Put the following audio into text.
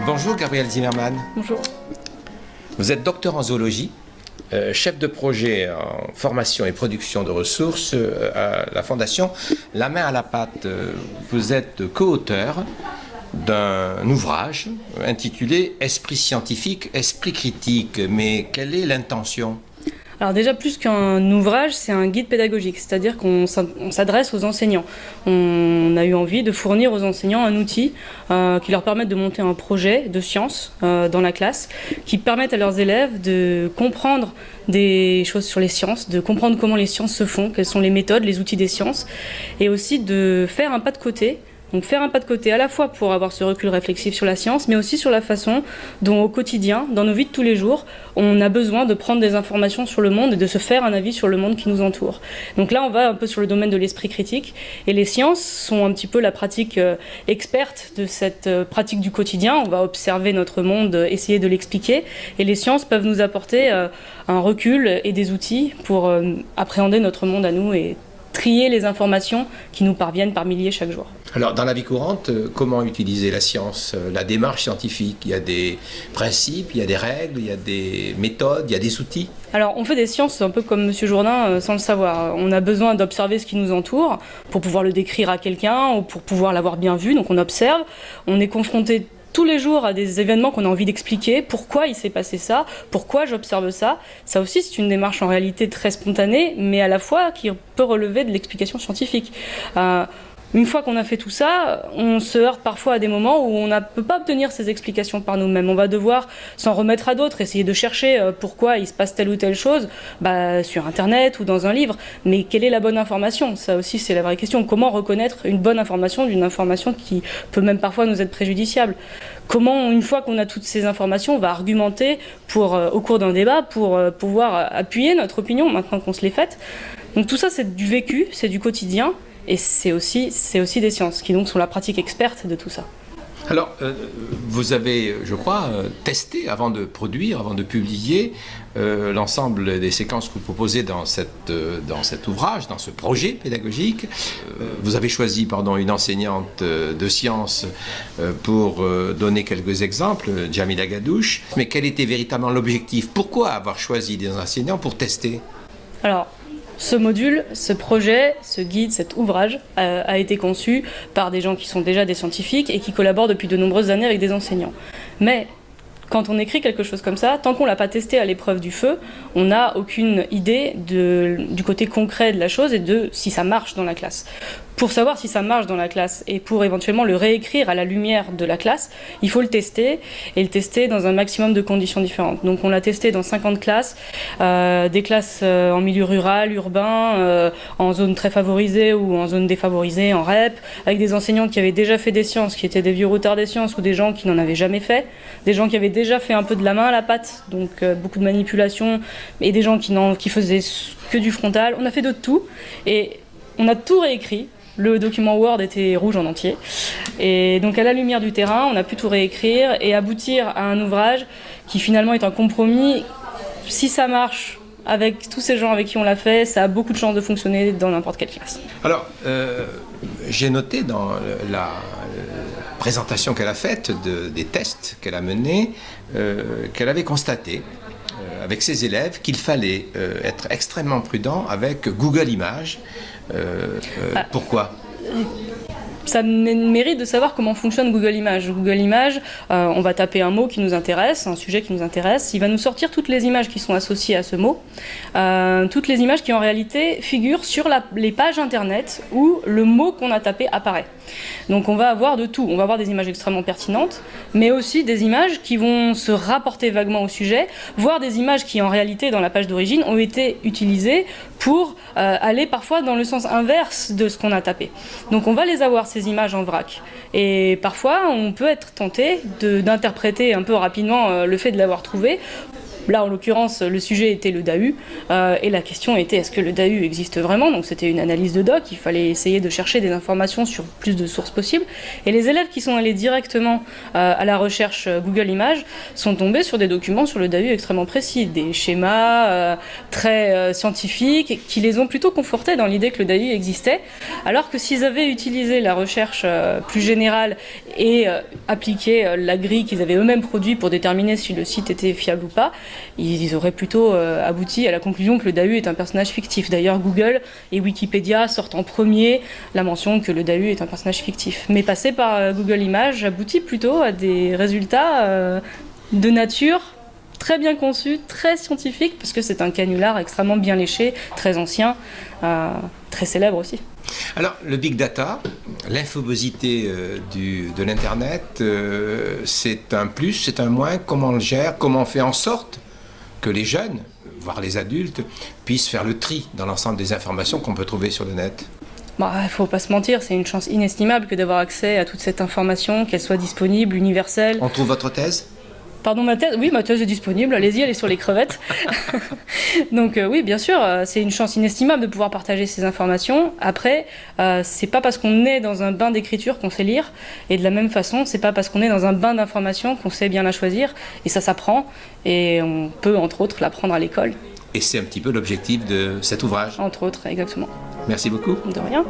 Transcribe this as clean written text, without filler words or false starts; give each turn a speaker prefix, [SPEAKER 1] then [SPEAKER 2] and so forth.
[SPEAKER 1] Bonjour Gabrielle Zimmermann.
[SPEAKER 2] Bonjour.
[SPEAKER 1] Vous êtes docteur en zoologie, chef de projet en formation et production de ressources à la Fondation La Main à la Pâte. Vous êtes co-auteur d'un ouvrage intitulé « Esprit scientifique, esprit critique ». Mais quelle est l'intention ?
[SPEAKER 2] Alors déjà, plus qu'un ouvrage, c'est un guide pédagogique, c'est-à-dire qu'on s'adresse aux enseignants. On a eu envie de fournir aux enseignants un outil qui leur permette de monter un projet de science dans la classe, qui permette à leurs élèves de comprendre des choses sur les sciences, de comprendre comment les sciences se font, quelles sont les méthodes, les outils des sciences, et aussi de faire un pas de côté. Donc faire un pas de côté à la fois pour avoir ce recul réflexif sur la science, mais aussi sur la façon dont au quotidien, dans nos vies de tous les jours, on a besoin de prendre des informations sur le monde et de se faire un avis sur le monde qui nous entoure. Donc là, on va un peu sur le domaine de l'esprit critique, et les sciences sont un petit peu la pratique experte de cette pratique du quotidien. On va observer notre monde, essayer de l'expliquer, et les sciences peuvent nous apporter un recul et des outils pour appréhender notre monde à nous et trier les informations qui nous parviennent par milliers chaque jour.
[SPEAKER 1] Alors, dans la vie courante, comment utiliser la science, la démarche scientifique? Il y a des principes, il y a des règles, il y a des méthodes, il y a des outils.
[SPEAKER 2] Alors, on fait des sciences un peu comme Monsieur Jourdain sans le savoir. On a besoin d'observer ce qui nous entoure pour pouvoir le décrire à quelqu'un ou pour pouvoir l'avoir bien vu. Donc, on observe. On est confronté tous les jours à des événements qu'on a envie d'expliquer, pourquoi il s'est passé ça, pourquoi j'observe ça. Ça aussi, c'est une démarche en réalité très spontanée, mais à la fois qui peut relever de l'explication scientifique. Une fois qu'on a fait tout ça, on se heurte parfois à des moments où on ne peut pas obtenir ces explications par nous-mêmes. On va devoir s'en remettre à d'autres, essayer de chercher pourquoi il se passe telle ou telle chose sur Internet ou dans un livre. Mais quelle est la bonne information? Ça aussi, c'est la vraie question. Comment reconnaître une bonne information d'une information qui peut même parfois nous être préjudiciable? Comment, une fois qu'on a toutes ces informations, on va argumenter au cours d'un débat pour pouvoir appuyer notre opinion maintenant qu'on se l'est faite? Donc tout ça, c'est du vécu, c'est du quotidien. Et c'est aussi des sciences, qui donc sont la pratique experte de tout ça.
[SPEAKER 1] Alors, vous avez, je crois, testé avant de produire, avant de publier l'ensemble des séquences que vous proposez dans cet ouvrage, dans ce projet pédagogique. Vous avez choisi une enseignante de sciences pour donner quelques exemples, Djamila Gadouche. Mais quel était véritablement l'objectif? Pourquoi avoir choisi des enseignants pour tester?
[SPEAKER 2] Alors, ce module, ce projet, ce guide, cet ouvrage a été conçu par des gens qui sont déjà des scientifiques et qui collaborent depuis de nombreuses années avec des enseignants. Mais quand on écrit quelque chose comme ça, tant qu'on ne l'a pas testé à l'épreuve du feu, on n'a aucune idée du côté concret de la chose et de si ça marche dans la classe. Pour savoir si ça marche dans la classe et pour éventuellement le réécrire à la lumière de la classe, il faut le tester et le tester dans un maximum de conditions différentes. Donc on l'a testé dans 50 classes, des classes en milieu rural, urbain, en zone très favorisée ou en zone défavorisée, en REP, avec des enseignants qui avaient déjà fait des sciences, qui étaient des vieux routards des sciences ou des gens qui n'en avaient jamais fait, des gens qui avaient déjà fait un peu de la main à la pâte, donc beaucoup de manipulation, et des gens qui faisaient que du frontal. On a fait de tout et on a tout réécrit. Le document Word était rouge en entier. Et donc à la lumière du terrain, on a pu tout réécrire et aboutir à un ouvrage qui finalement est un compromis. Si ça marche avec tous ces gens avec qui on l'a fait, ça a beaucoup de chances de fonctionner dans n'importe quelle classe.
[SPEAKER 1] Alors, j'ai noté dans la présentation qu'elle a faite des tests qu'elle a menés, qu'elle avait constaté avec ses élèves qu'il fallait être extrêmement prudent avec Google Images. Pourquoi ?
[SPEAKER 2] Ça mérite de savoir comment fonctionne Google Images. Google Images, on va taper un mot qui nous intéresse, un sujet qui nous intéresse. Il va nous sortir toutes les images qui sont associées à ce mot, toutes les images qui en réalité figurent sur les pages internet où le mot qu'on a tapé apparaît. Donc on va avoir de tout. On va avoir des images extrêmement pertinentes, mais aussi des images qui vont se rapporter vaguement au sujet, voire des images qui en réalité dans la page d'origine ont été utilisées pour aller parfois dans le sens inverse de ce qu'on a tapé. Donc on va les avoir ces images en vrac. Et parfois on peut être tenté d'interpréter un peu rapidement le fait de l'avoir trouvé Là, en l'occurrence, le sujet était le DAU, et la question était est-ce que le DAU existe vraiment? Donc c'était une analyse de doc, il fallait essayer de chercher des informations sur plus de sources possibles. Et les élèves qui sont allés directement à la recherche Google Images sont tombés sur des documents sur le DAU extrêmement précis, des schémas très scientifiques, qui les ont plutôt confortés dans l'idée que le DAU existait, alors que s'ils avaient utilisé la recherche plus générale et appliqué la grille qu'ils avaient eux-mêmes produite pour déterminer si le site était fiable ou pas, ils auraient plutôt abouti à la conclusion que le DAU est un personnage fictif. D'ailleurs, Google et Wikipédia sortent en premier la mention que le DAU est un personnage fictif. Mais passer par Google Images aboutit plutôt à des résultats de nature très bien conçus, très scientifiques, parce que c'est un canular extrêmement bien léché, très ancien, très célèbre aussi.
[SPEAKER 1] Alors, le big data, l'infobosité de l'Internet, c'est un plus, c'est un moins. Comment on le gère? Comment on fait en sorte que les jeunes, voire les adultes, puissent faire le tri dans l'ensemble des informations qu'on peut trouver sur le net?
[SPEAKER 2] Bah, il ne faut pas se mentir, c'est une chance inestimable que d'avoir accès à toute cette information, qu'elle soit disponible, universelle.
[SPEAKER 1] On trouve votre thèse?
[SPEAKER 2] Pardon, ma thèse? Oui, ma thèse est disponible, allez-y, elle est sur les crevettes. Donc oui, bien sûr, c'est une chance inestimable de pouvoir partager ces informations. Après, c'est pas parce qu'on est dans un bain d'écriture qu'on sait lire, et de la même façon, c'est pas parce qu'on est dans un bain d'informations qu'on sait bien la choisir, et ça s'apprend, et on peut entre autres l'apprendre à l'école.
[SPEAKER 1] Et c'est un petit peu l'objectif de cet ouvrage.
[SPEAKER 2] Entre autres, exactement.
[SPEAKER 1] Merci beaucoup.
[SPEAKER 2] De rien.